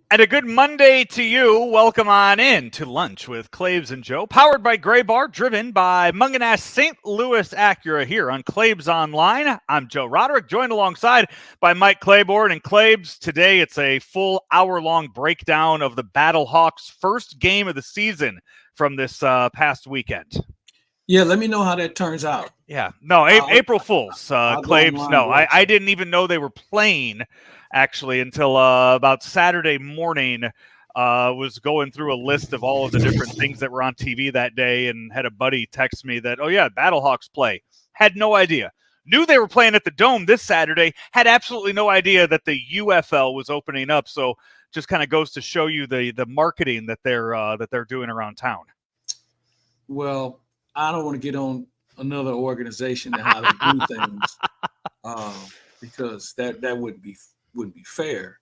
And a good Monday to you. Welcome on in to Lunch with Claibs and Joe, powered by Gray Bar, driven by Munganass St. Louis Acura here on Claibs Online. I'm Joe Roderick, joined alongside by Mike Claiborne and Claibs. Today, it's a full hour-long breakdown of the Battlehawks' first game of the season from this past weekend. Yeah, let me know how that turns out. Yeah, no, April Fools, I'll go Claibs. online No, to watch I it. didn't even know they were playing actually until about Saturday morning. Was going through a list of all of the different things that were on TV that day, and had a buddy text me that, oh yeah, Battlehawks play. Had no idea. Knew they were playing at the Dome this Saturday. Had absolutely no idea that the UFL was opening up. So just kind of goes to show you the marketing that they're doing around town. Well, I don't want to get on another organization and how they do things, because that wouldn't be fair.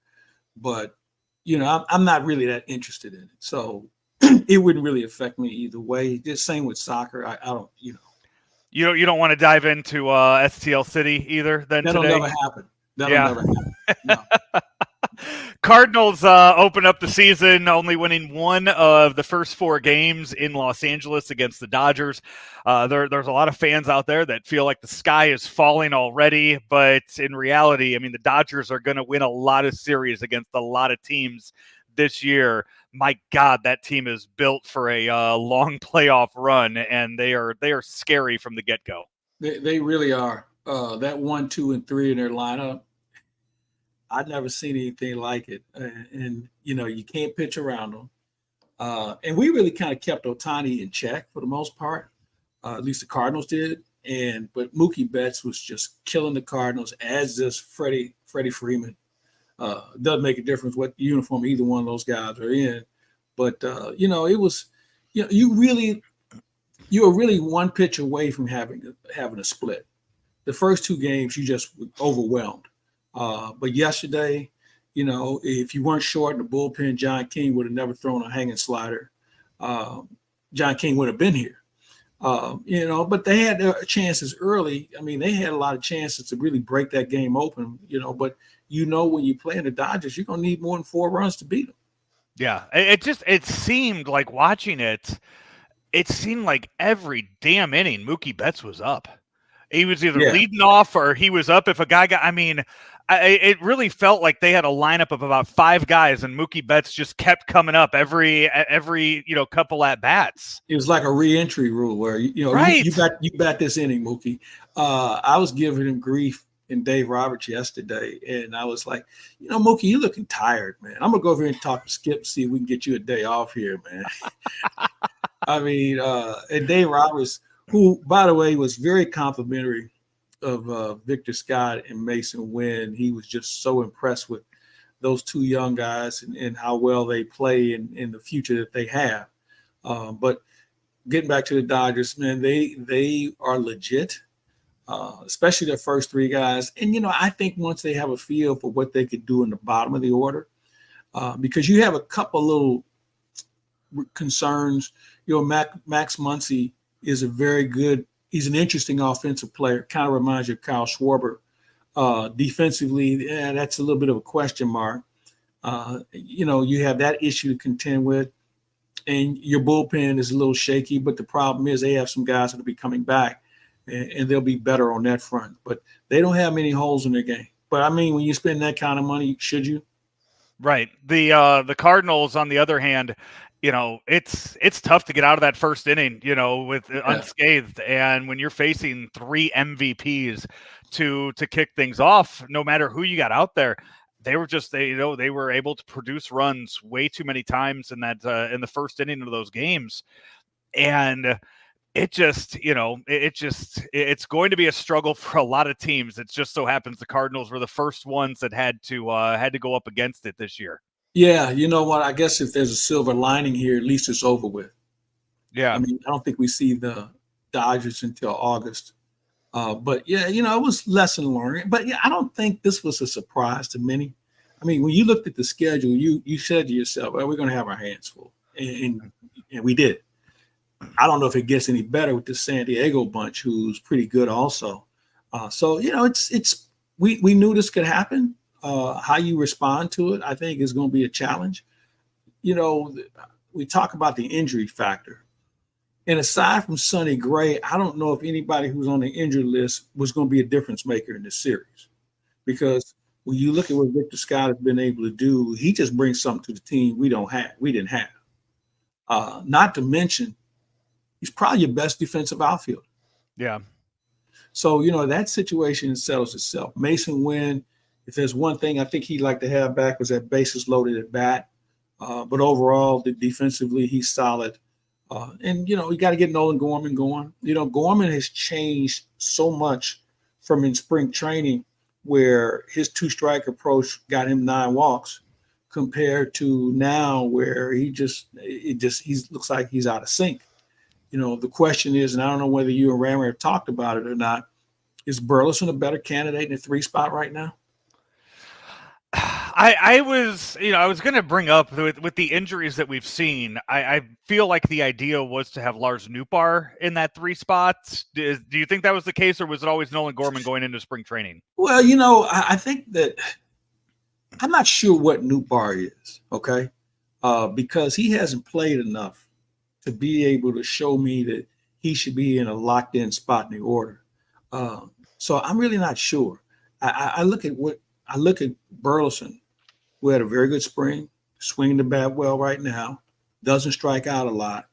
But I'm not really that interested in it, so it wouldn't really affect me either way. Just same with soccer. I don't. You don't want to dive into STL City either then That'll today? never happen. That'll Yeah. never happen. No. Cardinals open up the season only winning one of the first four games in Los Angeles against the Dodgers. There's a lot of fans out there that feel like the sky is falling already, but in reality, I mean, the Dodgers are going to win a lot of series against a lot of teams this year. My God, that team is built for a long playoff run, and they are scary from the get-go. They really are. That 1, 2, and 3 in their lineup, I've never seen anything like it. And you can't pitch around them. And we really kind of kept Ohtani in check for the most part. At least the Cardinals did. But Mookie Betts was just killing the Cardinals, as does Freddie Freeman. Doesn't make a difference what uniform either one of those guys are in. But it was, you're really one pitch away from having a split. The first two games, you just overwhelmed. But yesterday, if you weren't short in the bullpen, John King would have never thrown a hanging slider. John King would have been here. But they had their chances early. I mean, they had a lot of chances to really break that game open, but when you play in the Dodgers, you're going to need more than 4 runs to beat them. Yeah, it seemed like watching it seemed like every damn inning Mookie Betts was up. He was either leading off or he was up if a guy got, I mean, it really felt like they had a lineup of about 5 guys, and Mookie Betts just kept coming up every couple at bats. It was like a re-entry rule where right. you bat this inning, Mookie. I was giving him grief in Dave Roberts yesterday, and I was like, Mookie, you looking tired, man. I'm gonna go over here and talk to Skip, see if we can get you a day off here, man. I mean, and Dave Roberts, who, by the way, was very complimentary of Victor Scott and Mason Wynn. He was just so impressed with those 2 young guys and how well they play in the future that they have. But getting back to the Dodgers, man, they are legit, especially their first 3 guys. And, I think once they have a feel for what they could do in the bottom of the order, because you have a couple little concerns. Max Muncy is he's an interesting offensive player. Kind of reminds you of Kyle Schwarber. Defensively, that's a little bit of a question mark. You have that issue to contend with, and your bullpen is a little shaky, but the problem is they have some guys that will be coming back, and they'll be better on that front. But they don't have many holes in their game. But, I mean, when you spend that kind of money, should you? Right. The Cardinals, on the other hand, it's tough to get out of that first inning, with unscathed. And when you're facing 3 MVPs to kick things off, no matter who you got out there, they were just they were able to produce runs way too many times in that in the first inning of those games. And it's going to be a struggle for a lot of teams. It just so happens the Cardinals were the first ones that had to go up against it this year. Yeah, you know what? I guess if there's a silver lining here, at least it's over with. Yeah. I mean, I don't think we see the Dodgers until August. But, yeah, it was lesson learned. But, yeah, I don't think this was a surprise to many. I mean, when you looked at the schedule, you said to yourself, well, we're going to have our hands full. And we did. I don't know if it gets any better with the San Diego bunch, who's pretty good also. So, we knew this could happen. How you respond to it, I think, is going to be a challenge. We talk about the injury factor. And aside from Sonny Gray, I don't know if anybody who's on the injury list was going to be a difference maker in this series. Because when you look at what Victor Scott has been able to do, he just brings something to the team we didn't have. Not to mention, he's probably your best defensive outfielder. Yeah. So, that situation settles itself. Mason Wynn, if there's one thing I think he'd like to have back, was that bases loaded at bat. But overall, defensively, he's solid. And you got to get Nolan Gorman going. Gorman has changed so much from in spring training, where his 2-strike approach got him 9 walks, compared to now where he looks like he's out of sync. The question is, and I don't know whether you and Rammer have talked about it or not, is Burleson a better candidate in the 3 spot right now? I was going to bring up with the injuries that we've seen. I feel like the idea was to have Lars Nootbaar in that 3 spot. Do you think that was the case, or was it always Nolan Gorman going into spring training? Well, I think that I'm not sure what Nootbaar is. Okay, because he hasn't played enough to be able to show me that he should be in a locked-in spot in the order. So I'm really not sure. I look at Burleson, who had a very good spring, swinging the bat well right now, doesn't strike out a lot.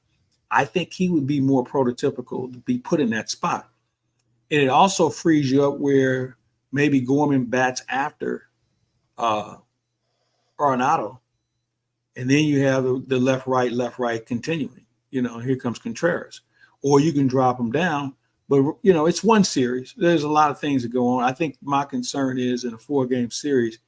I think he would be more prototypical to be put in that spot. And it also frees you up where maybe Gorman bats after Arenado, and then you have the left, right continuing. Here comes Contreras. Or you can drop him down. But, it's one series. There's a lot of things that go on. I think my concern is in a 4-game series,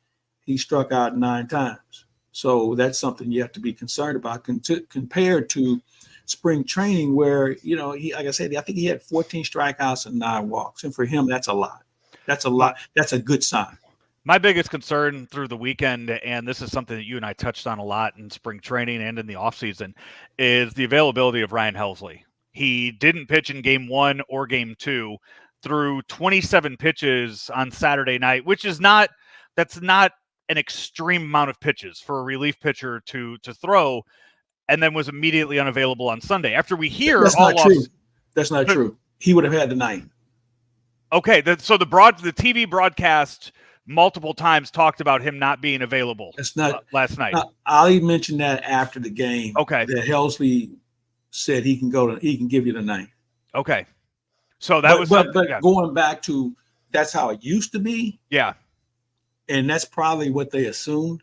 he struck out 9 times. So that's something you have to be concerned about compared to spring training where, he, like I said, I think he had 14 strikeouts and 9 walks. And for him, that's a lot. That's a lot. That's a good sign. My biggest concern through the weekend, and this is something that you and I touched on a lot in spring training and in the offseason, is the availability of Ryan Helsley. He didn't pitch in game 1 or game 2, threw 27 pitches on Saturday night, which is that's not an extreme amount of pitches for a relief pitcher to throw, and then was immediately unavailable on Sunday. After we hear that's all not true. That's not true. He would have had the 9. Okay, so the TV broadcast multiple times talked about him not being available. That's not last night. Ali mentioned that after the game. Okay, that Helsley said he can give you the 9. Okay, so that was going back to that's how it used to be. Yeah, and that's probably what they assumed.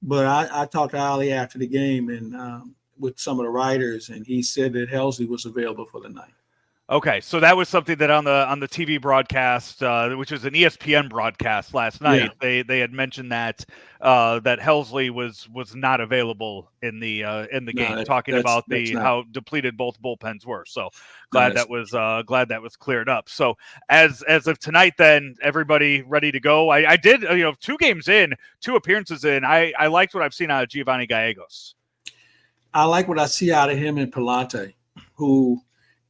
But I talked to Ali after the game and with some of the writers, and he said that Helsley was available for the 9. Okay, so that was something that on the TV broadcast, which was an ESPN broadcast last night, they had mentioned that Helsley was not available in the game, talking about how depleted both bullpens were. So glad that was cleared up. So as of tonight, then everybody ready to go. I did 2 games in, 2 appearances in. I liked what I've seen out of Giovanni Gallegos. I like what I see out of him and Palante, who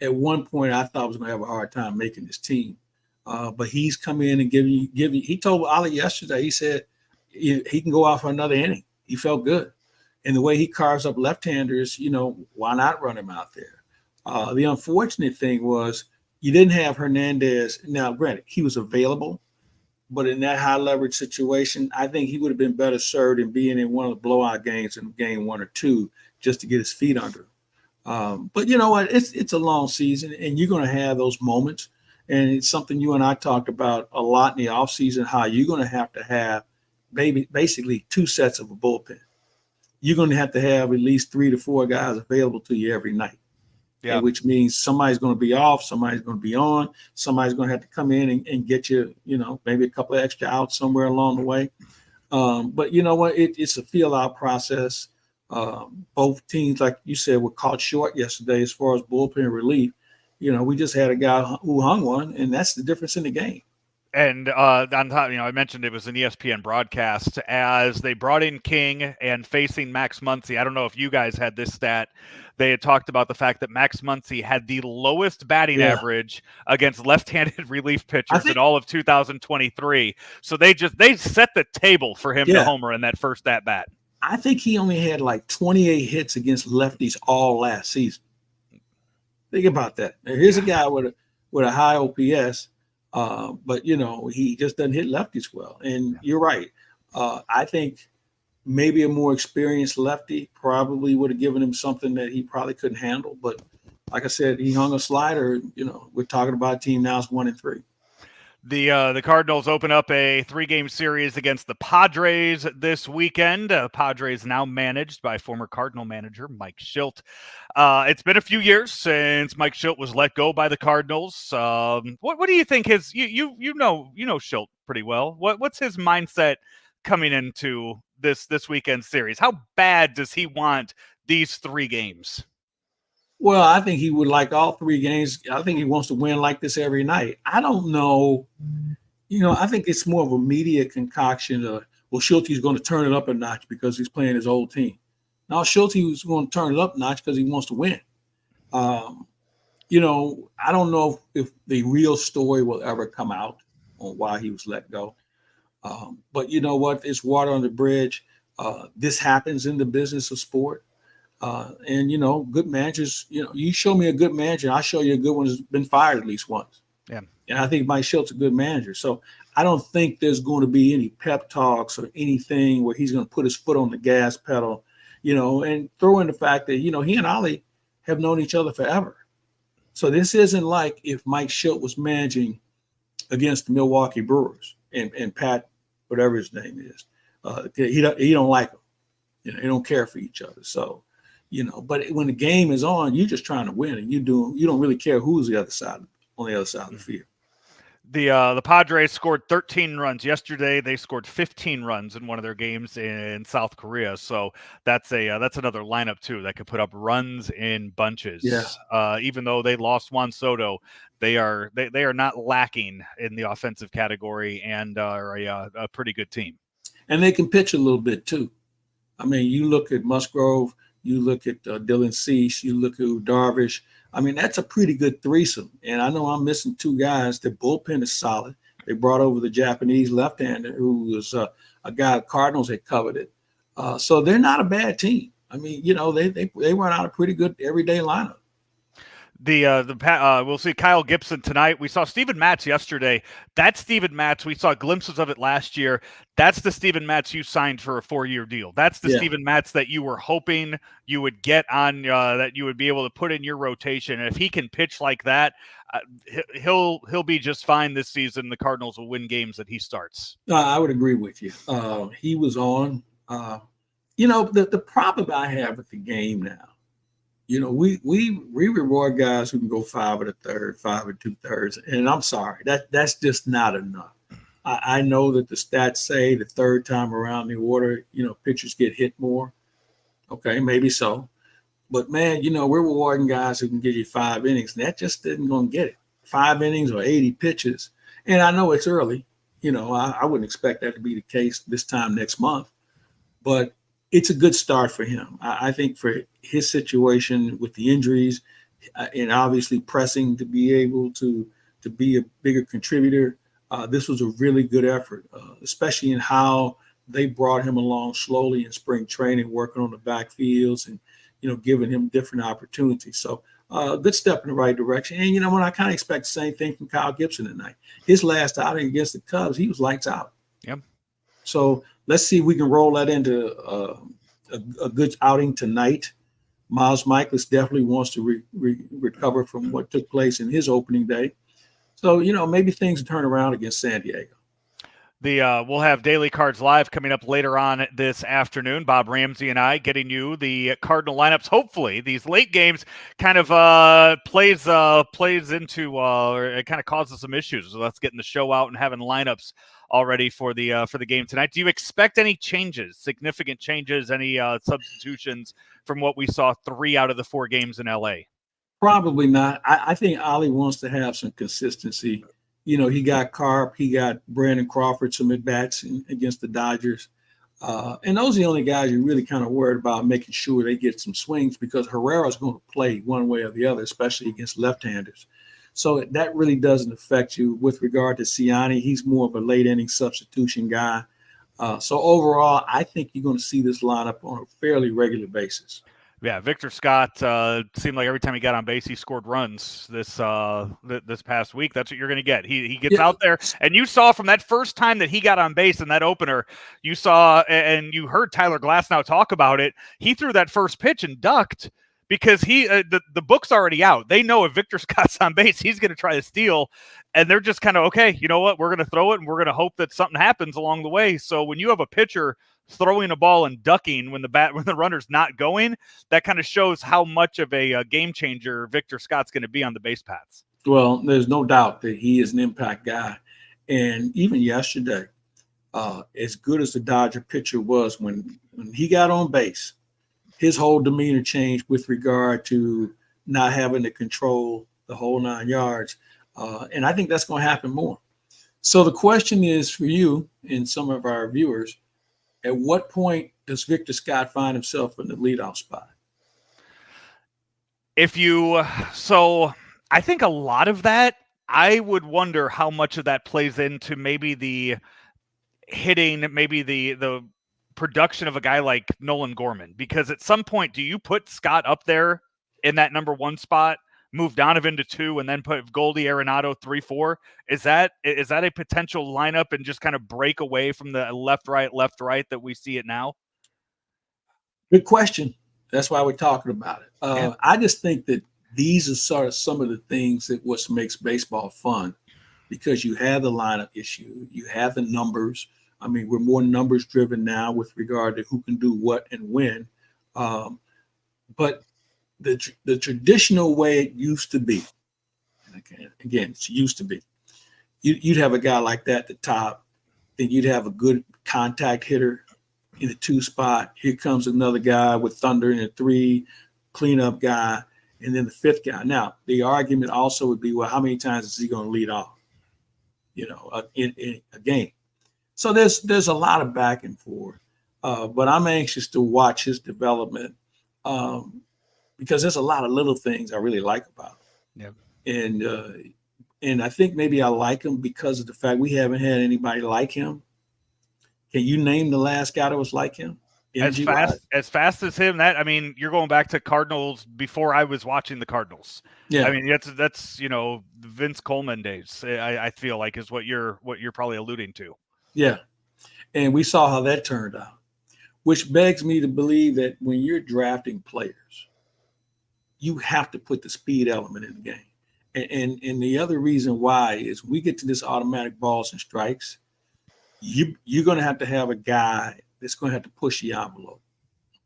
at one point I thought was going to have a hard time making this team. But he's come in and give you. He told Ali yesterday, he said he can go out for another inning. He felt good. And the way he carves up left-handers, why not run him out there? The unfortunate thing was you didn't have Hernandez. Now, granted, he was available, but in that high leverage situation, I think he would have been better served in being in one of the blowout games in game 1 or 2 just to get his feet under him. But you know what? It's a long season, and you're going to have those moments. And it's something you and I talked about a lot in the offseason, how you're going to have basically 2 sets of a bullpen. You're going to have at least 3 to 4 guys available to you every night. Yeah. Which means somebody's going to be off, somebody's going to be on, somebody's going to have to come in and get you, maybe a couple of extra outs somewhere along the way. But you know what? It's a feel-out process. Both teams, like you said, were caught short yesterday as far as bullpen relief. We just had a guy who hung one, and that's the difference in the game. And on top, I mentioned it was an ESPN broadcast as they brought in King and facing Max Muncy. I don't know if you guys had this stat. They had talked about the fact that Max Muncy had the lowest batting average against left-handed relief pitchers in all of 2023. So they set the table for him to homer in that first at bat. I think he only had like 28 hits against lefties all last season. Think about that. Now, here's a guy with a high OPS. But he just doesn't hit lefties well. And you're right. I think maybe a more experienced lefty probably would have given him something that he probably couldn't handle. But like I said, he hung a slider. We're talking about a team now is 1-3. The Cardinals open up a 3-game series against the Padres this weekend. Padres now managed by former Cardinal manager Mike Shildt. It's been a few years since Mike Shildt was let go by the Cardinals. What do you think his you know Shildt pretty well? What's his mindset coming into this weekend series? How bad does he want these 3 games? Well, I think he would like all 3 games. I think he wants to win like this every night. I don't know. I think it's more of a media concoction of, well, Schulte's going to turn it up a notch because he's playing his old team. Now, Schulte was going to turn it up a notch because he wants to win. I don't know if the real story will ever come out on why he was let go. But you know what? It's water on the bridge. This happens in the business of sport. And good managers, you show me a good manager, I'll show you a good one who's been fired at least once. Yeah. And I think Mike Schilt's a good manager. So I don't think there's going to be any pep talks or anything where he's going to put his foot on the gas pedal, and throw in the fact that, he and Ollie have known each other forever. So this isn't like if Mike Shildt was managing against the Milwaukee Brewers and Pat, whatever his name is, he don't like them. They don't care for each other. So, but when the game is on, you're just trying to win, and you don't really care who's on the other side of the field. The Padres scored 13 runs yesterday. They scored 15 runs in one of their games in South Korea. So that's another lineup too that could put up runs in bunches. Yeah. Even though they lost Juan Soto, they are not lacking in the offensive category and are a pretty good team. And they can pitch a little bit too. I mean, you look at Musgrove, you look at Dylan Cease, you look at Darvish. I mean, that's a pretty good threesome. And I know I'm missing 2 guys. The bullpen is solid. They brought over the Japanese left-hander who was a guy the Cardinals had coveted. So they're not a bad team. I mean, they run out a pretty good everyday lineup. We'll see Kyle Gibson tonight. We saw Steven Matz yesterday. That's Steven Matz. We saw glimpses of it last year. That's the Steven Matz you signed for a 4-year deal. That's the Steven Matz that you were hoping you would get on, that you would be able to put in your rotation. And if he can pitch like that, he'll be just fine this season. The Cardinals will win games that he starts. I would agree with you. He was on. The problem I have with the game now, we reward guys who can go 5 1/3, 5 2/3, and I'm sorry, that's just not enough. I know that the stats say the 3rd time around the order, pitchers get hit more. Okay, maybe so, but man, we're rewarding guys who can give you 5 innings, and that just isn't going to get it. 5 innings or 80 pitches, and I know it's early. I wouldn't expect that to be the case this time next month, but it's a good start for him. I think for his situation with the injuries and obviously pressing to be able to be a bigger contributor, this was a really good effort, especially in how they brought him along slowly in spring training, working on the backfields and, giving him different opportunities. So good step in the right direction. And, I kind of expect the same thing from Kyle Gibson tonight. His last outing against the Cubs, he was lights out. Yep. So let's see if we can roll that into a good outing tonight. Miles Michaelis definitely wants to recover from what took place in his opening day. So, maybe things turn around against San Diego. We'll have Daily Cards Live coming up later on this afternoon. Bob Ramsey and I getting you the Cardinal lineups. Hopefully, these late games kind of plays into or it kind of causes some issues. So let's getting the show out and having lineups already for the game tonight. Do you expect any changes, significant changes, any substitutions from what we saw 3 out of the 4 games in LA? Probably not. I think Ollie wants to have some consistency He got Carp, he got Brandon Crawford some at bats against the Dodgers. And those are the only guys you're really kind of worried about making sure they get some swings, because Herrera's going to play one way or the other, especially against left-handers. So that really doesn't affect you. With regard to Ciani, he's more of a late inning substitution guy. So overall, I think you're going to see this lineup on a fairly regular basis. Yeah, Victor Scott seemed like every time he got on base, he scored runs this past week. That's what you're going to get. He gets out there, and you saw from that first time that he got on base in that opener, you saw and you heard Tyler Glasnow talk about it. He threw that first pitch and ducked because the book's already out. They know if Victor Scott's on base, he's going to try to steal, and they're just kind of, okay, you know what? We're going to throw it, and we're going to hope that something happens along the way. So when you have a pitcher throwing a ball and ducking when the runner's not going, that kind of shows how much of a game changer Victor Scott's going to be on the base paths. Well, there's no doubt that he is an impact guy. And even yesterday, as good as the Dodger pitcher was, when he got on base, his whole demeanor changed with regard to not having to control the whole 9 yards. And I think that's going to happen more. So the question is for you and some of our viewers, at what point does Victor Scott find himself in the leadoff spot? So I think a lot of that, I would wonder how much of that plays into maybe the hitting, maybe the production of a guy like Nolan Gorman, because at some point, do you put Scott up there in that number 1 spot, move Donovan to 2, and then put Goldie Arenado 3-4? Is that a potential lineup and just kind of break away from the left right that we see it now? Good question. That's why we're talking about it. Yeah. I just think that these are sort of some of the things that what makes baseball fun, because you have the lineup issue, you have the numbers. I mean, we're more numbers driven now with regard to who can do what and when. But the traditional way it used to be, again, it's used to be, you'd have a guy like that at the top, then you'd have a good contact hitter in the 2 spot. Here comes another guy with thunder in the 3, cleanup guy, and then the 5th guy. Now, the argument also would be, well, how many times is he going to lead off, in a game? So there's a lot of back and forth, but I'm anxious to watch his development because there's a lot of little things I really like about him. Yep. And I think maybe I like him because of the fact we haven't had anybody like him. Can you name the last guy that was like him? As fast as him, you're going back to Cardinals before I was watching the Cardinals. Yeah. I mean, that's Vince Coleman days, I feel like, is what you're probably alluding to. Yeah. And we saw how that turned out, which begs me to believe that when you're drafting players, you have to put the speed element in the game. And the other reason why is we get to this automatic balls and strikes, you're going to have a guy that's going to have to push the envelope,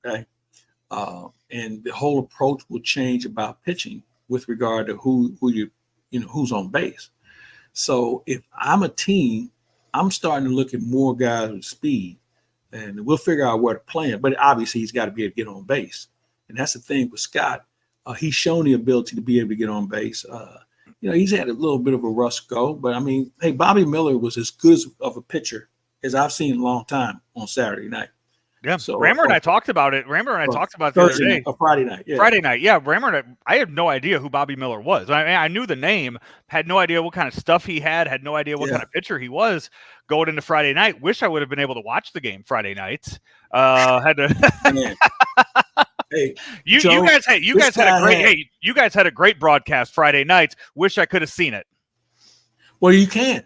okay? And the whole approach will change about pitching with regard to who's on base. So if I'm a team, I'm starting to look at more guys with speed, and we'll figure out where to play him. But obviously, he's got to be able to get on base, and that's the thing with Scott. He's shown the ability to be able to get on base. He's had a little bit of a rough go, but I mean, hey, Bobby Miller was as good of a pitcher as I've seen in a long time on Saturday night. Yeah, so Rammer and I talked about it. Rammer and I talked about it the other day. Friday night. Yeah. Friday night. Yeah, Rammer and I had no idea who Bobby Miller was. I knew the name, had no idea what kind of stuff he had no idea what kind of pitcher he was going into Friday night. Wish I would have been able to watch the game Friday night. Had to. Hey, you guys had a great broadcast Friday night. Wish I could have seen it. Well, you can.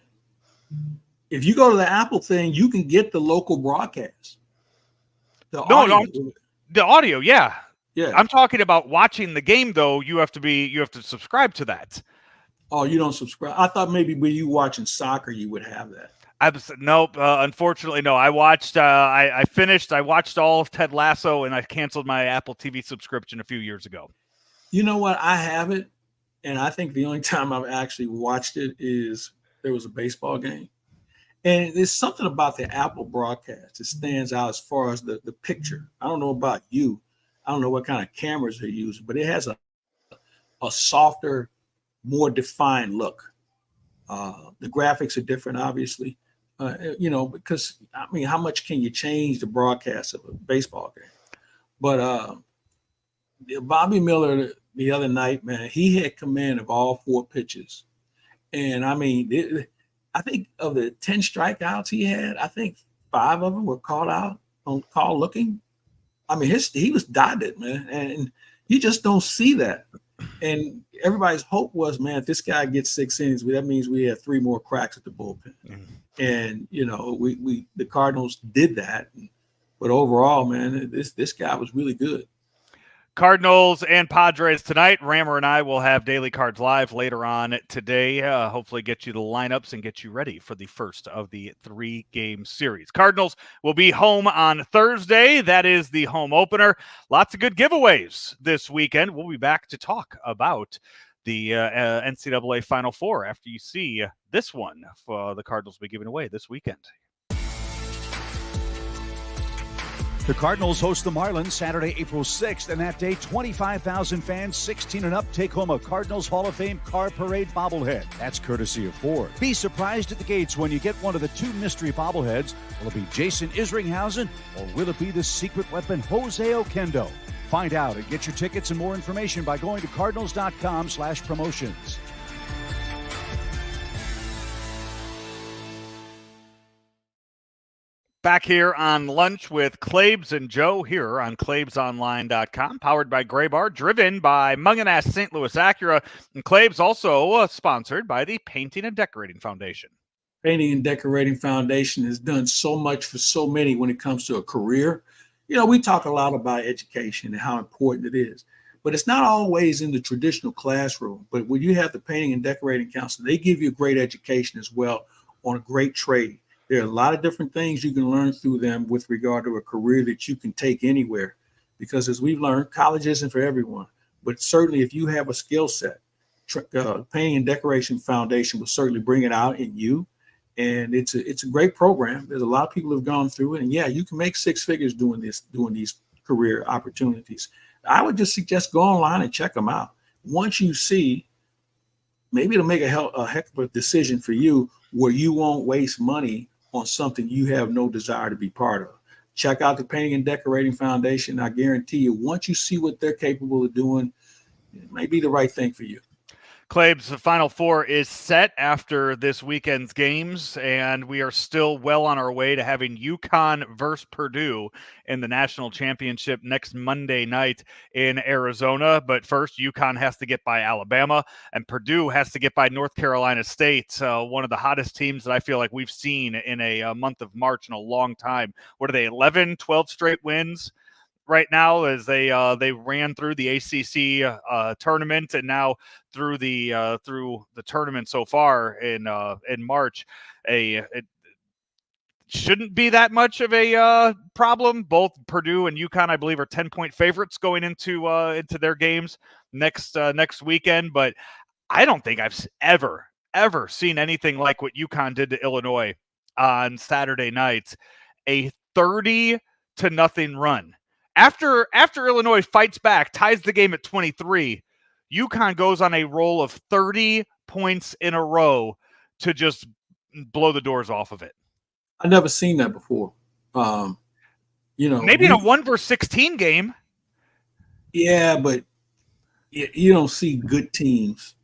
If you go to the Apple thing, you can get the local broadcast. The audio, yeah. Yeah. I'm talking about watching the game, though. You have to subscribe to that. Oh, you don't subscribe? I thought maybe when you watching soccer, you would have that. Nope. Unfortunately, no. I watched. I finished. I watched all of Ted Lasso, and I canceled my Apple TV subscription a few years ago. You know what? I have it, and I think the only time I've actually watched it is there was a baseball game. And there's something about the Apple broadcast that stands out as far as the picture. I don't know about you. I don't know what kind of cameras they're using, but it has a softer, more defined look. The graphics are different, obviously, because I mean, how much can you change the broadcast of a baseball game? But Bobby Miller the other night, man, he had command of all 4 pitches. And I mean, I think of the 10 strikeouts he had, I think 5 of them were called out on call looking. I mean, he was dotted, man. And you just don't see that. And everybody's hope was, man, if this guy gets 6 innings, that means we have 3 more cracks at the bullpen. Mm-hmm. And, the Cardinals did that. But overall, man, this guy was really good. Cardinals and Padres tonight. Rammer and I will have Daily Cards Live later on today. Hopefully get you the lineups and get you ready for the first of the 3-game series. Cardinals will be home on Thursday. That is the home opener. Lots of good giveaways this weekend. We'll be back to talk about the NCAA Final Four after you see this one for the Cardinals will be giving away this weekend. The Cardinals host the Marlins Saturday, April 6th, and that day, 25,000 fans, 16 and up, take home a Cardinals Hall of Fame car parade bobblehead. That's courtesy of Ford. Be surprised at the gates when you get one of the 2 mystery bobbleheads. Will it be Jason Isringhausen, or will it be the secret weapon Jose Oquendo? Find out and get your tickets and more information by going to cardinals.com/promotions. Back here on Lunch with Claibs and Joe here on ClaibsOnline.com, powered by Gray Bar, driven by Munganast St. Louis Acura, and Claibs also sponsored by the Painting and Decorating Foundation. Painting and Decorating Foundation has done so much for so many when it comes to a career. We talk a lot about education and how important it is, but it's not always in the traditional classroom. But when you have the Painting and Decorating Council, they give you a great education as well on a great trade. There are a lot of different things you can learn through them with regard to a career that you can take anywhere, because as we've learned, college isn't for everyone, but certainly if you have a skill set, Painting and Decoration Foundation will certainly bring it out in you. And it's a great program. There's a lot of people who have gone through it, and yeah, you can make 6 figures doing these career opportunities. I would just suggest go online and check them out. Once you see, maybe it'll make a heck of a decision for you where you won't waste money on something you have no desire to be part of. Check out the Painting and Decorating Foundation. I guarantee you, once you see what they're capable of doing, it may be the right thing for you. Claibs, the Final Four is set after this weekend's games, and we are still well on our way to having UConn versus Purdue in the national championship next Monday night in Arizona. But first, UConn has to get by Alabama, and Purdue has to get by North Carolina State, one of the hottest teams that I feel like we've seen in a month of March in a long time. What are they, 11, 12 straight wins right now, as they ran through the ACC tournament and now through the tournament so far in March. It shouldn't be that much of a problem. Both Purdue and UConn, I believe, are 10-point favorites going into their games next weekend. But I don't think I've ever seen anything like what UConn did to Illinois on Saturday night. A 30-0 run. After Illinois fights back, ties the game at 23, UConn goes on a roll of 30 points in a row to just blow the doors off of it. I've never seen that before. Maybe in a 1 versus 16 game. Yeah, but you don't see good teams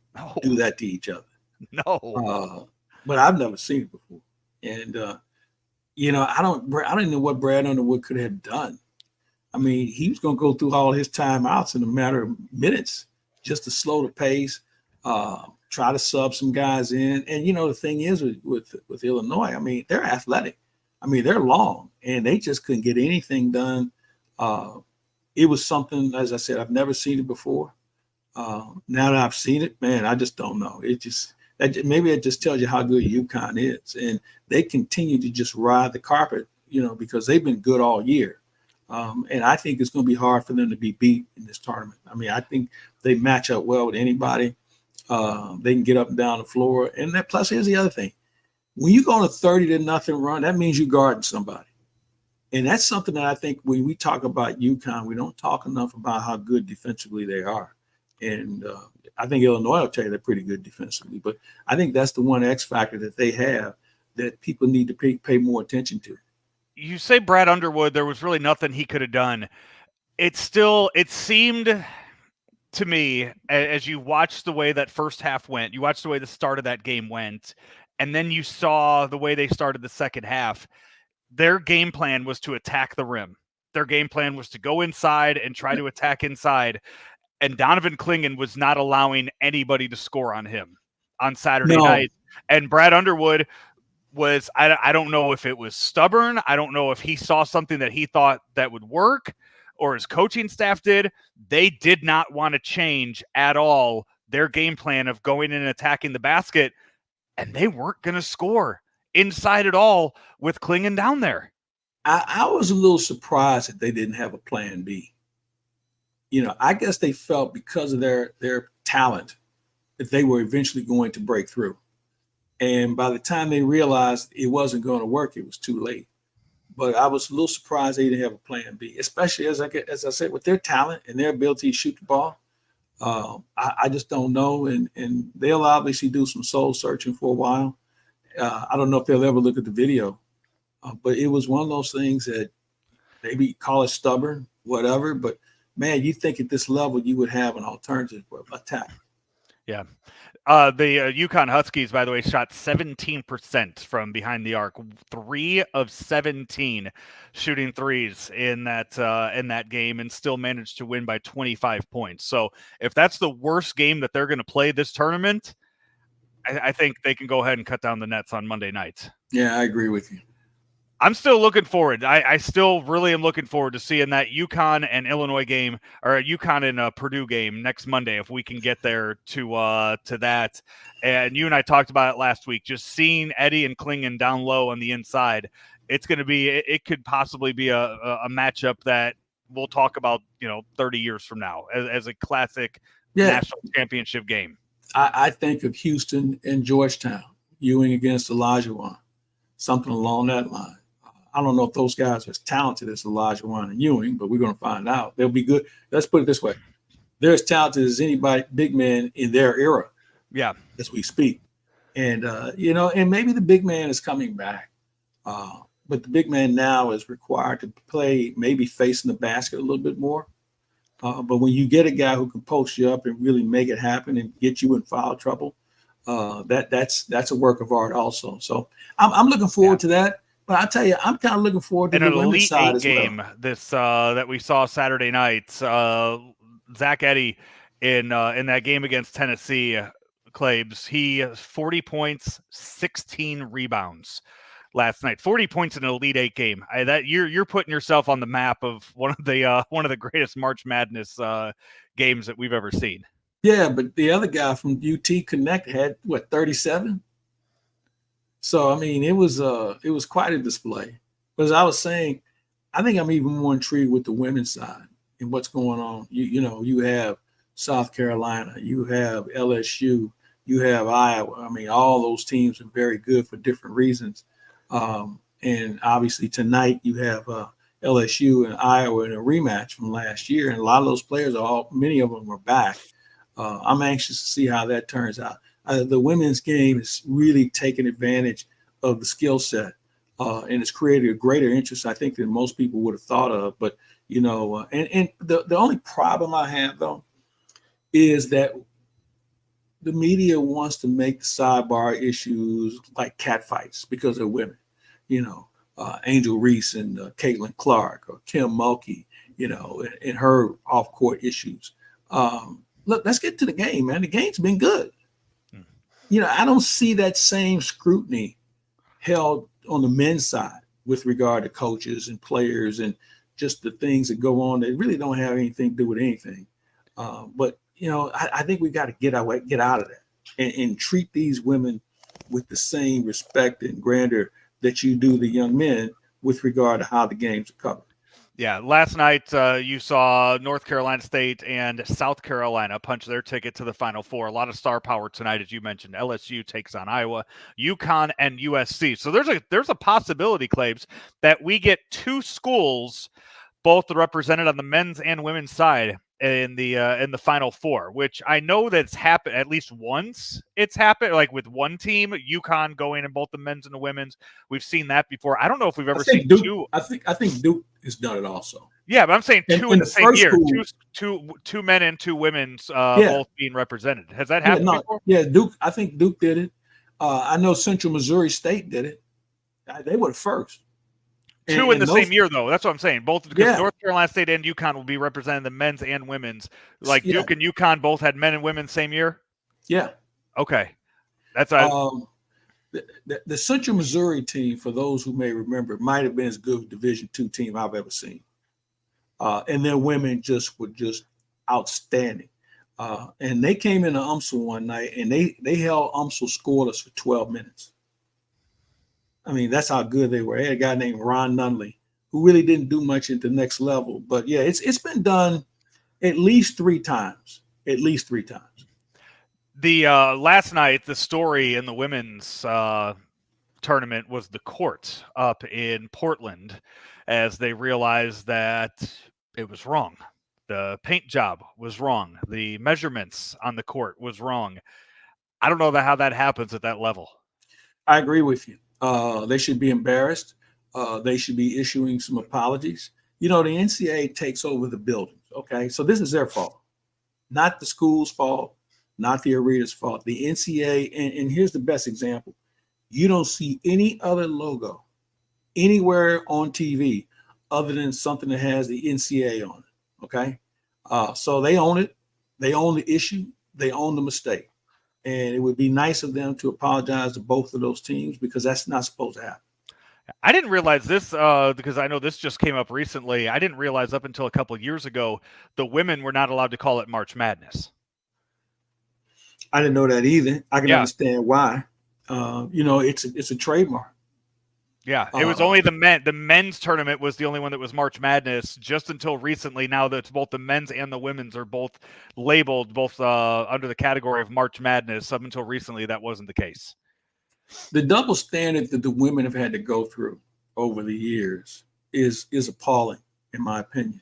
do that to each other. No. But I've never seen it before. And, I don't know what Brad Underwood could have done. I mean, he was going to go through all his timeouts in a matter of minutes just to slow the pace, try to sub some guys in. And, the thing is with Illinois, I mean, they're athletic. I mean, they're long, and they just couldn't get anything done. It was something, as I said, I've never seen it before. Now that I've seen it, man, I just don't know. Maybe it just tells you how good UConn is. And they continue to just ride the carpet, because they've been good all year. And I think it's going to be hard for them to be beat in this tournament. I mean, I think they match up well with anybody. They can get up and down the floor. And that, plus, here's the other thing. When you go on a 30-0 run, that means you're guarding somebody. And that's something that I think when we talk about UConn, we don't talk enough about how good defensively they are. And I think Illinois will tell you they're pretty good defensively. But I think that's the one X factor that they have that people need to pay more attention to. You say Brad Underwood, there was really nothing he could have done. It seemed to me, as you watched the way that first half went, you watched the way the start of that game went, and then you saw the way they started the second half, their game plan was to attack the rim. Their game plan was to go inside and try to attack inside, and Donovan Clingan was not allowing anybody to score on him on Saturday night. And Brad Underwood was, I don't know if it was stubborn. I don't know if he saw something that he thought that would work, or his coaching staff did. They did not want to change at all their game plan of going in and attacking the basket, and they weren't going to score inside at all with Clingan down there. I was a little surprised that they didn't have a plan B. I guess they felt because of their talent that they were eventually going to break through. And by the time they realized it wasn't going to work, it was too late. But I was a little surprised they didn't have a plan B, especially as I said, with their talent and their ability to shoot the ball. I just don't know. And they'll obviously do some soul searching for a while. I don't know if they'll ever look at the video, but it was one of those things that maybe call it stubborn, whatever. But man, you think at this level you would have an alternative attack. Yeah. The UConn Huskies, by the way, shot 17% from behind the arc, 3 of 17 shooting threes in that game, and still managed to win by 25 points. So if that's the worst game that they're going to play this tournament, I think they can go ahead and cut down the nets on Monday night. Yeah, I agree with you. I'm still looking forward. I still really am looking forward to seeing that UConn and Illinois game, or UConn and Purdue game next Monday, if we can get there to that. And you and I talked about it last week, just seeing Eddie and Clingan down low on the inside. It's going to be, it could possibly be a matchup that we'll talk about, 30 years from now as a classic national championship game. I think of Houston and Georgetown, Ewing against Olajuwon, something along that line. I don't know if those guys are as talented as Olajuwon and Ewing, but we're going to find out. They'll be good. Let's put it this way. They're as talented as anybody, big man in their era. Yeah. As we speak. And, and maybe the big man is coming back. But the big man now is required to play maybe facing the basket a little bit more. But when you get a guy who can post you up and really make it happen and get you in foul trouble, that's a work of art also. So I'm looking forward to that. But I tell you, I'm kind of looking forward to the women's side as well. An elite game this that we saw Saturday night. Zach Edey in that game against Tennessee, Claibs, he 40 points, 16 rebounds last night. 40 points in an Elite Eight game. That you're putting yourself on the map of one of the greatest March Madness games that we've ever seen. Yeah, but the other guy from UT Connect had 37. So, I mean, it was quite a display. But as I was saying, I think I'm even more intrigued with the women's side and what's going on. You have South Carolina, you have LSU, you have Iowa. I mean, all those teams are very good for different reasons. And obviously tonight you have LSU and Iowa in a rematch from last year. And a lot of those players, many of them are back. I'm anxious to see how that turns out. The women's game is really taking advantage of the skill set, and it's created a greater interest, I think, than most people would have thought of. But, and the only problem I have, though, is that the media wants to make the sidebar issues like catfights because they're women, Angel Reese and Caitlin Clark or Kim Mulkey, and her off-court issues. Look, let's get to the game, man. The game's been good. I don't see that same scrutiny held on the men's side with regard to coaches and players and just the things that go on that really don't have anything to do with anything. But I think we got to get out of that and treat these women with the same respect and grandeur that you do the young men with regard to how the games are covered. Yeah, last night you saw North Carolina State and South Carolina punch their ticket to the Final Four. A lot of star power tonight, as you mentioned. LSU takes on Iowa, UConn, and USC. So there's a possibility, Claibs, that we get two schools, both represented on the men's and women's side, in the Final Four, which I know that's happened at least once. It's happened like with one team, UConn going in both the men's and the women's. We've seen that before. I don't know if we've ever seen Duke, two. I think Duke has done it also. Yeah, but I'm saying two in the same year. School, two men and two women's both being represented. Has that happened before? Yeah, Duke. I think Duke did it. I know Central Missouri State did it. They were the first. Two in the same year, though. That's what I'm saying. Both because North Carolina State and UConn will be representing the men's and women's. Like Duke and UConn both had men and women same year. Yeah. Okay. That's the Central Missouri team, for those who may remember, might have been as good a Division II team I've ever seen. And their women were just outstanding. And they came into UMSL one night and they held UMSL scoreless for 12 minutes. I mean, that's how good they were. They had a guy named Ron Nunley who really didn't do much at the next level. But yeah, it's been done at least three times. At least three times. The last night, the story in the women's tournament was the court up in Portland as they realized that it was wrong. The paint job was wrong. The measurements on the court was wrong. I don't know how that happens at that level. I agree with you. They should be embarrassed. They should be issuing some apologies. You know, the NCAA takes over the buildings, okay? So this is their fault, not the school's fault, not the arena's fault. The NCAA, and here's the best example. You don't see any other logo anywhere on TV other than something that has the NCAA on it, okay? So they own it. They own the issue. They own the mistake. And it would be nice of them to apologize to both of those teams because that's not supposed to happen. I didn't realize this because I know this just came up recently. I didn't realize up until a couple of years ago, the women were not allowed to call it March Madness. I didn't know that either. I can understand why. It's a trademark. Yeah, it was only the men. The men's tournament was the only one that was March Madness just until recently. Now that both the men's and the women's are both labeled under the category of March Madness. Up until recently, that wasn't the case. The double standard that the women have had to go through over the years is appalling, in my opinion.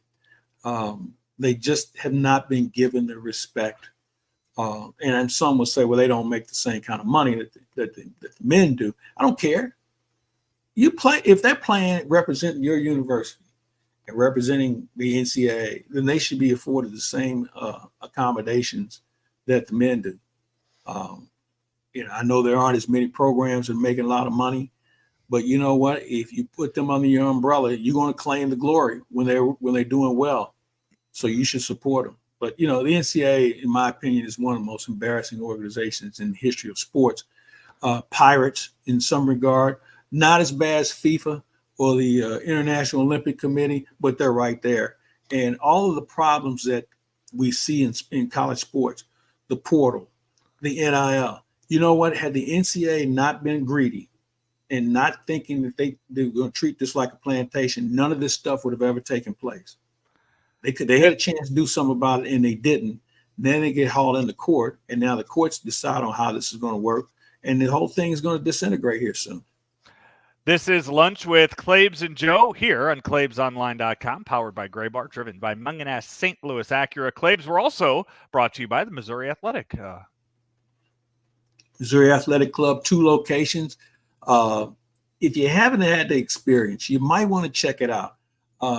They just have not been given the respect. And some will say, well, they don't make the same kind of money that the men do. I don't care. You play if they're playing representing your university and representing the NCAA, then they should be afforded the same accommodations that the men do. I know there aren't as many programs that are making a lot of money, but you know what? If you put them under your umbrella, you're going to claim the glory when they're doing well. So you should support them. But the NCAA, in my opinion, is one of the most embarrassing organizations in the history of sports. Pirates, in some regard. Not as bad as FIFA or the International Olympic Committee, but they're right there. And all of the problems that we see in college sports, the portal, the NIL, you know what? Had the NCAA not been greedy and not thinking that they're going to treat this like a plantation, none of this stuff would have ever taken place. They had a chance to do something about it, and they didn't. Then they get hauled into court, and now the courts decide on how this is going to work, and the whole thing is going to disintegrate here soon. This is Lunch with Claibs and Joe here on ClaibsOnline.com, powered by Gray Bar, driven by Munganess St. Louis Acura. Claibs, we're also brought to you by the Missouri Athletic. Missouri Athletic Club, 2 locations. If you haven't had the experience, you might want to check it out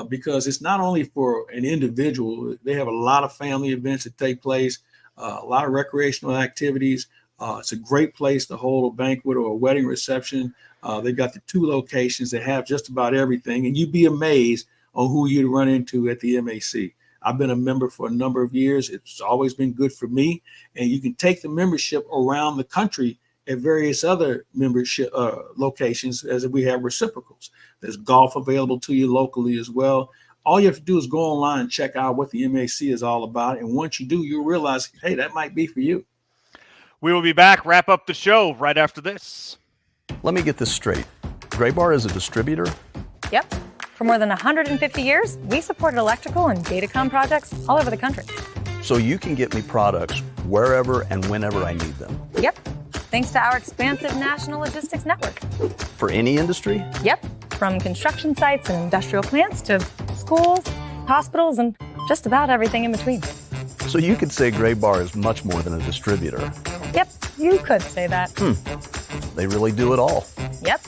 because it's not only for an individual. They have a lot of family events that take place, a lot of recreational activities. It's a great place to hold a banquet or a wedding reception. They've got the 2 locations that have just about everything, and you'd be amazed on who you'd run into at the MAC. I've been a member for a number of years. It's always been good for me, and you can take the membership around the country at various other membership locations as we have reciprocals. There's golf available to you locally as well. All you have to do is go online and check out what the MAC is all about, and once you do, you'll realize, hey, that might be for you. We will be back, wrap up the show right after this. Let me get this straight. Gray Bar is a distributor? Yep. For more than 150 years, we supported electrical and datacom projects all over the country. So you can get me products wherever and whenever I need them? Yep. Thanks to our expansive national logistics network. For any industry? Yep. From construction sites and industrial plants to schools, hospitals, and just about everything in between. So you could say Gray Bar is much more than a distributor. Yep, you could say that. They really do it all. Yep.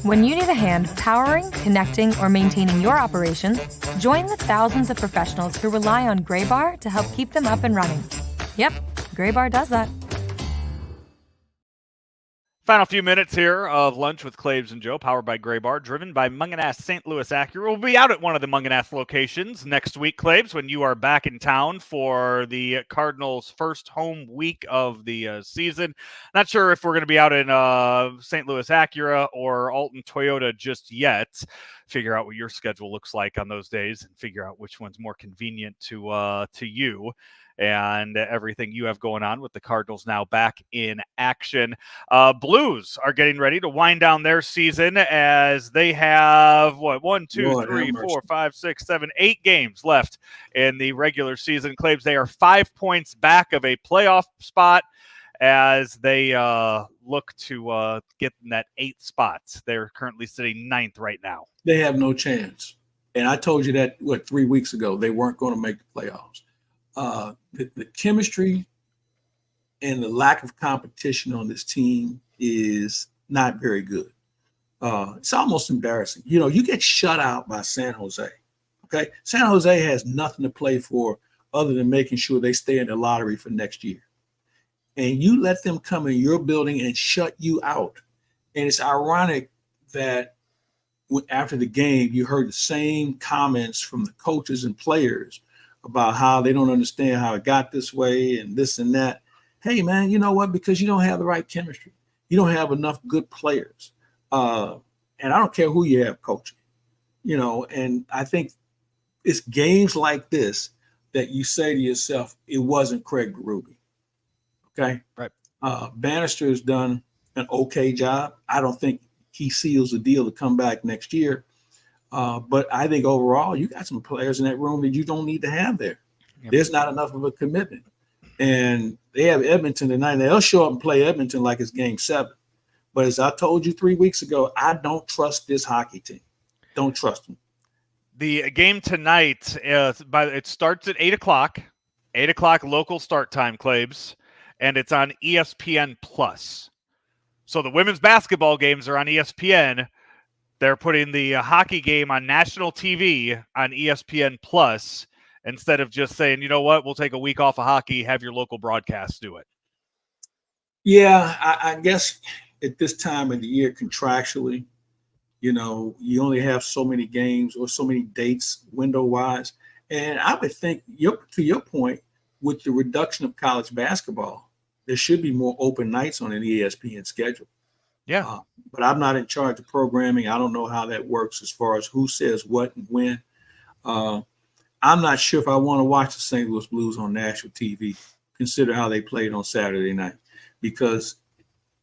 When you need a hand powering, connecting, or maintaining your operations, join the thousands of professionals who rely on Gray Bar to help keep them up and running. Yep, Gray Bar does that. Final few minutes here of Lunch with Claibs and Joe, powered by Gray Bar, driven by Munganass St. Louis Acura. We'll be out at one of the Munganass locations next week, Claibs, when you are back in town for the Cardinals' first home week of the season. Not sure if we're going to be out in St. Louis Acura or Alton Toyota just yet. Figure out what your schedule looks like on those days and figure out which one's more convenient to you and everything you have going on with the Cardinals now back in action. Blues are getting ready to wind down their season as they have, 8 games left in the regular season. Claims they are 5 points back of a playoff spot as they look to get in that 8th spot. They're currently sitting 9th right now. They have no chance. And I told you that, 3 weeks ago, they weren't going to make the playoffs. The chemistry and the lack of competition on this team is not very good. It's almost embarrassing. You get shut out by San Jose. Okay. San Jose has nothing to play for other than making sure they stay in the lottery for next year. And you let them come in your building and shut you out. And it's ironic that after the game, you heard the same comments from the coaches and players about how they don't understand how it got this way and this and that. Hey, man, you know what? Because you don't have the right chemistry. You don't have enough good players. And I don't care who you have coaching, and I think it's games like this that you say to yourself, it wasn't Craig Berube. Okay. Right. Bannister has done an okay job. I don't think he seals the deal to come back next year. But I think overall, you got some players in that room that you don't need to have there. Yep. There's not enough of a commitment. And they have Edmonton tonight. They'll show up and play Edmonton like it's game 7. But as I told you 3 weeks ago, I don't trust this hockey team. Don't trust them. The game tonight, it starts at 8 o'clock. 8 o'clock local start time, Claibs. And it's on ESPN+. So the women's basketball games are on ESPN. They're putting the hockey game on national TV on ESPN Plus instead of just saying, you know what, we'll take a week off of hockey, have your local broadcast do it. Yeah, I guess at this time of the year, contractually, you only have so many games or so many dates window-wise. And I would think, to your point, with the reduction of college basketball, there should be more open nights on an ESPN schedule. Yeah. But I'm not in charge of programming. I don't know how that works as far as who says what and when. I'm not sure if I want to watch the St. Louis Blues on national TV, consider how they played on Saturday night. Because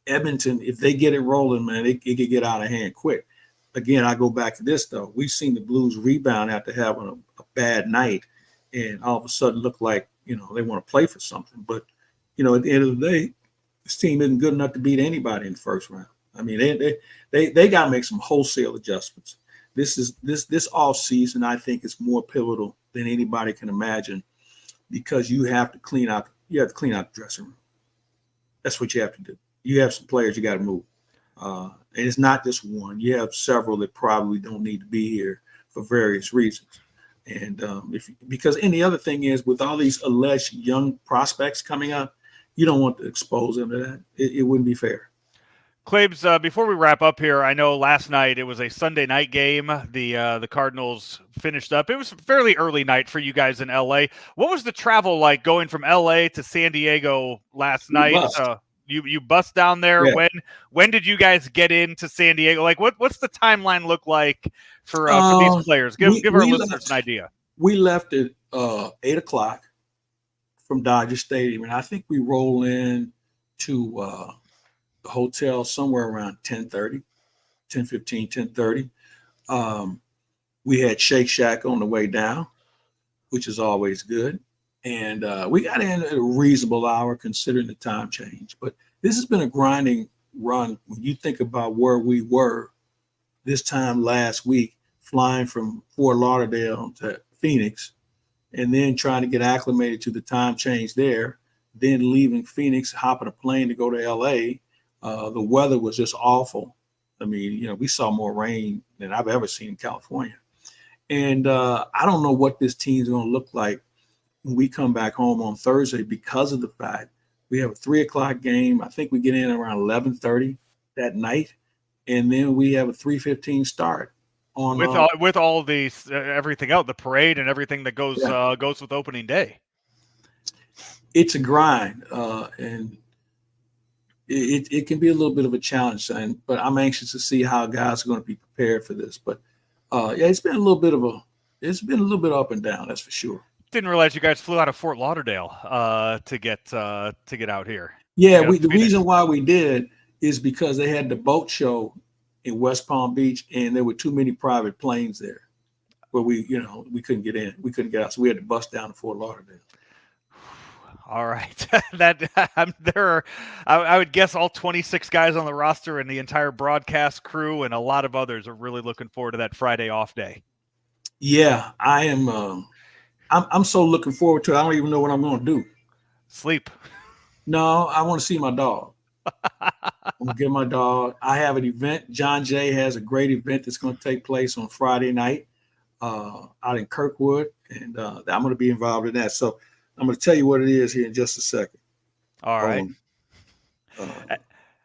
Edmonton, if they get it rolling, man, it could get out of hand quick. Again, I go back to this, though. We've seen the Blues rebound after having a bad night and all of a sudden look like, they want to play for something. But, at the end of the day, this team isn't good enough to beat anybody in the first round. I mean, they got to make some wholesale adjustments. This off season, I think, is more pivotal than anybody can imagine because you have to clean out the dressing room. That's what you have to do. You have some players you got to move, and it's not just one. You have several that probably don't need to be here for various reasons. And the other thing is, with all these alleged young prospects coming up, you don't want to expose them to that. It wouldn't be fair. Claibs, before we wrap up here, I know last night it was a Sunday night game. The Cardinals finished up. It was a fairly early night for you guys in L.A. What was the travel like going from L.A. to San Diego last night? You bust down there. Yeah. When did you guys get into San Diego? Like, what's the timeline look like for these players? Give our listeners an idea. We left at 8 o'clock from Dodger Stadium, and I think we roll in to the hotel somewhere around 10:30, 10:15, 10:30. We had Shake Shack on the way down, which is always good. And we got in at a reasonable hour considering the time change. But this has been a grinding run when you think about where we were this time last week flying from Fort Lauderdale to Phoenix, and then trying to get acclimated to the time change there, then leaving Phoenix, hopping a plane to go to LA. The weather was just awful. I mean, we saw more rain than I've ever seen in California. And I don't know what this team's going to look like when we come back home on Thursday, because of the fact we have a 3:00 game. I think we get in around 11:30 that night, and then we have a 3:15 start on with all the everything out, the parade and everything that goes with opening day. It's a grind, and it can be a little bit of a challenge, but I'm anxious to see how guys are going to be prepared for this. But it's been a little bit up and down, that's for sure. Didn't realize you guys flew out of Fort Lauderdale to get out here. Yeah, the reason why we did is because they had the boat show in West Palm Beach, and there were too many private planes there where we couldn't get in. We couldn't get out, so we had to bust down to Fort Lauderdale. All right. I would guess all 26 guys on the roster and the entire broadcast crew and a lot of others are really looking forward to that Friday off day. Yeah, I am. I'm so looking forward to it. I don't even know what I'm going to do. Sleep. No, I want to see my dog. I'm going to get my dog. I have an event. John Jay has a great event that's going to take place on Friday night out in Kirkwood, and I'm going to be involved in that. So I'm going to tell you what it is here in just a second. All right.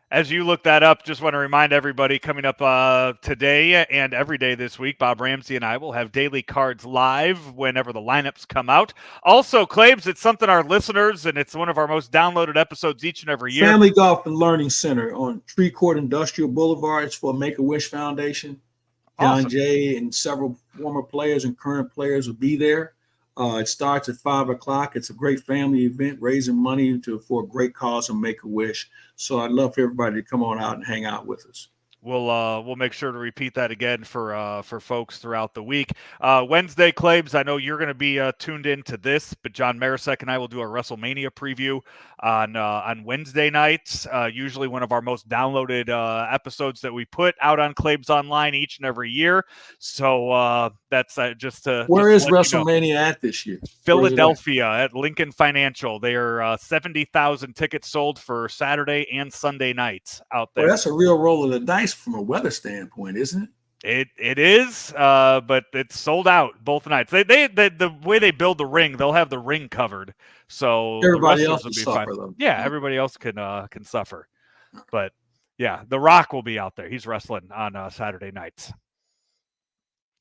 As you look that up, just want to remind everybody, coming up today and every day this week, Bob Ramsey and I will have Daily Cards live whenever the lineups come out. Also, Claibs, it's something our listeners, and it's one of our most downloaded episodes each and every year. Family Golf and Learning Center on Tree Court Industrial Boulevard. It's for Make-A-Wish Foundation. John Awesome. Jay and several former players and current players will be there. It starts at 5:00. It's a great family event, raising money for a great cause and Make-A-Wish. So I'd love for everybody to come on out and hang out with us. We'll make sure to repeat that again for folks throughout the week. Wednesday, Claibs, I know you're going to be tuned into this, but John Marisek and I will do a WrestleMania preview on Wednesday nights. Usually one of our most downloaded episodes that we put out on Claibs Online each and every year. So that's just to. Where is WrestleMania at this year? Philadelphia at Lincoln Financial. They are 70,000 tickets sold for Saturday and Sunday nights out there. Well, that's a real roll of the dice from a weather standpoint, isn't it? It is, but it's sold out both nights. They the way they build the ring, they'll have the ring covered, so everybody else will be suffer, fine. Yeah, everybody else can suffer, but yeah, The Rock will be out there. He's wrestling on Saturday nights.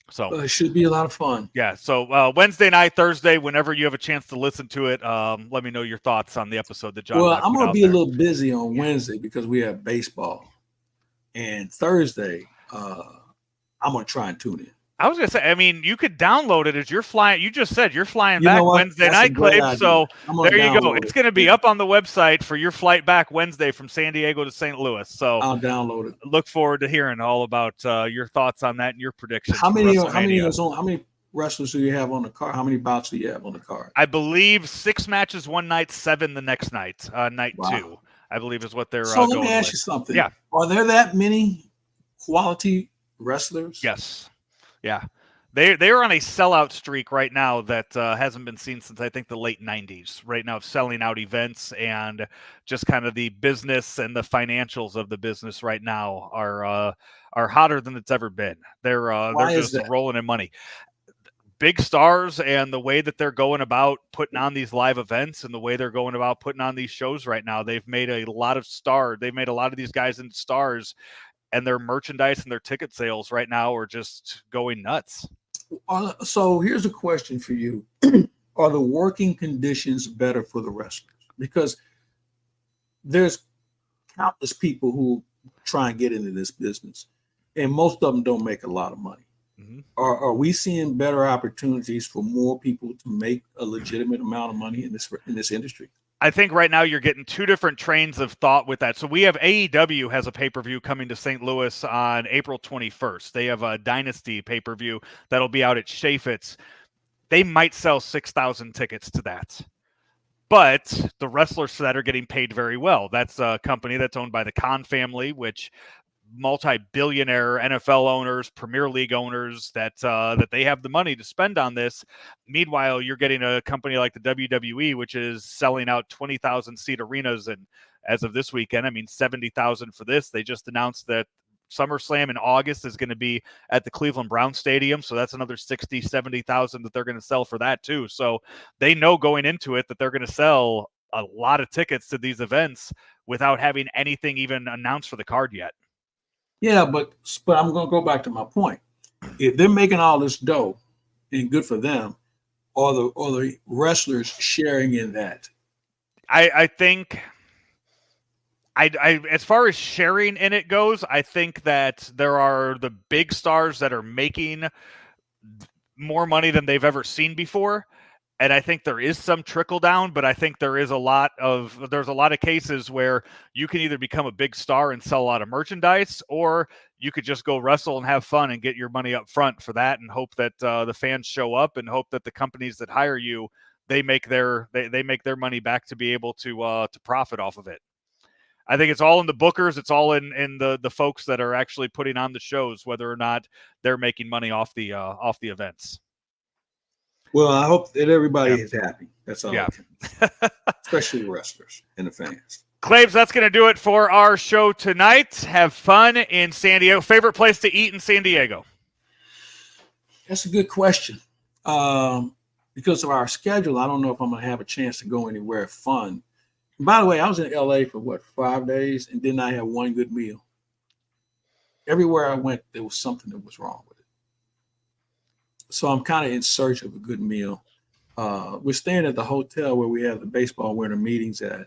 So it should be a lot of fun. Yeah. So Wednesday night, Thursday, whenever you have a chance to listen to it, let me know your thoughts on the episode that John. Well, I'm going to be a little busy on Wednesday because we have baseball, and Thursday, I'm going to try and tune in. I was going to say, I mean, you could download it as you're flying. You just said you're flying back Wednesday night, Claibs. So there you go. It's going to be up on the website for your flight back Wednesday from San Diego to St. Louis. So I'll download it. Look forward to hearing all about your thoughts on that and your predictions. How many wrestlers do you have on the card? How many bouts do you have on the card? I believe 6 matches one night, 7 the next night. Night 2, I believe, is what they're. So let me ask you something. Yeah. Are there that many quality wrestlers? Yes. Yeah, they are on a sellout streak right now that hasn't been seen since I think the late 90s. Right now, selling out events and just kind of the business and the financials of the business right now are hotter than it's ever been. They're just rolling in money. Big stars and the way that they're going about putting on these live events and the way they're going about putting on these shows right now, they've made a lot of stars. They've made a lot of these guys into stars. And their merchandise and their ticket sales right now are just going nuts. So here's a question for you. Are the working conditions better for the wrestlers? Because there's countless people who try and get into this business, and most of them don't make a lot of money. Mm-hmm. Are we seeing better opportunities for more people to make a legitimate amount of money in this industry? I think right now you're getting 2 different trains of thought with that. So we have AEW has a pay-per-view coming to St. Louis on April 21st. They have a Dynasty pay-per-view that'll be out at Chaffetz. They might sell 6,000 tickets to that. But the wrestlers that are getting paid very well. That's a company that's owned by the Khan family, which multi-billionaire NFL owners, Premier League owners that they have the money to spend on this. Meanwhile, you're getting a company like the WWE, which is selling out 20,000 seat arenas, and as of this weekend, 70,000 for this. They just announced that SummerSlam in August is going to be at the Cleveland Browns Stadium, so that's another 60, 70,000 that they're going to sell for that too. So they know going into it that they're going to sell a lot of tickets to these events without having anything even announced for the card yet. Yeah, but I'm going to go back to my point. If they're making all this dough, and good for them, or the wrestlers sharing in that? I think as far as sharing in it goes, I think that there are the big stars that are making more money than they've ever seen before. And I think there is some trickle down, but I think there's a lot of cases where you can either become a big star and sell a lot of merchandise, or you could just go wrestle and have fun and get your money up front for that and hope that the fans show up and hope that the companies that hire you, they make their money back to be able to profit off of it. I think it's all in the bookers. It's all in the folks that are actually putting on the shows, whether or not they're making money off the events. Well, I hope that everybody is happy. That's all. Yeah. Especially the wrestlers and the fans. Claibs, that's going to do it for our show tonight. Have fun in San Diego. Favorite place to eat in San Diego? That's a good question. Because of our schedule, I don't know if I'm going to have a chance to go anywhere fun. And by the way, I was in LA for 5 days and did not have one good meal. Everywhere I went, there was something that was wrong with it. So I'm kind of in search of a good meal. We're staying at the hotel where we have the baseball winter meetings at,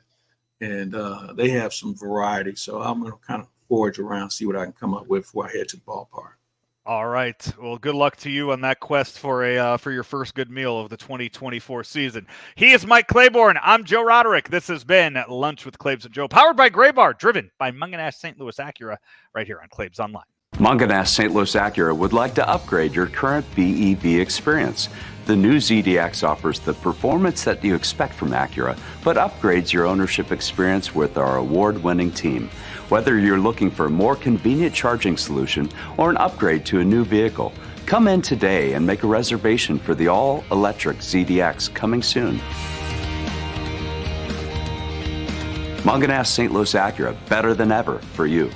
and they have some variety. So I'm going to kind of forage around, see what I can come up with before I head to the ballpark. All right. Well, good luck to you on that quest for your first good meal of the 2024 season. He is Mike Claiborne. I'm Joe Roderick. This has been Lunch with Claibs and Joe, powered by Graybar, driven by Munganast St. Louis Acura, right here on Claibs Online. Munganast St. Louis Acura would like to upgrade your current BEV experience. The new ZDX offers the performance that you expect from Acura, but upgrades your ownership experience with our award-winning team. Whether you're looking for a more convenient charging solution or an upgrade to a new vehicle, come in today and make a reservation for the all-electric ZDX coming soon. Munganast St. Louis Acura, better than ever for you.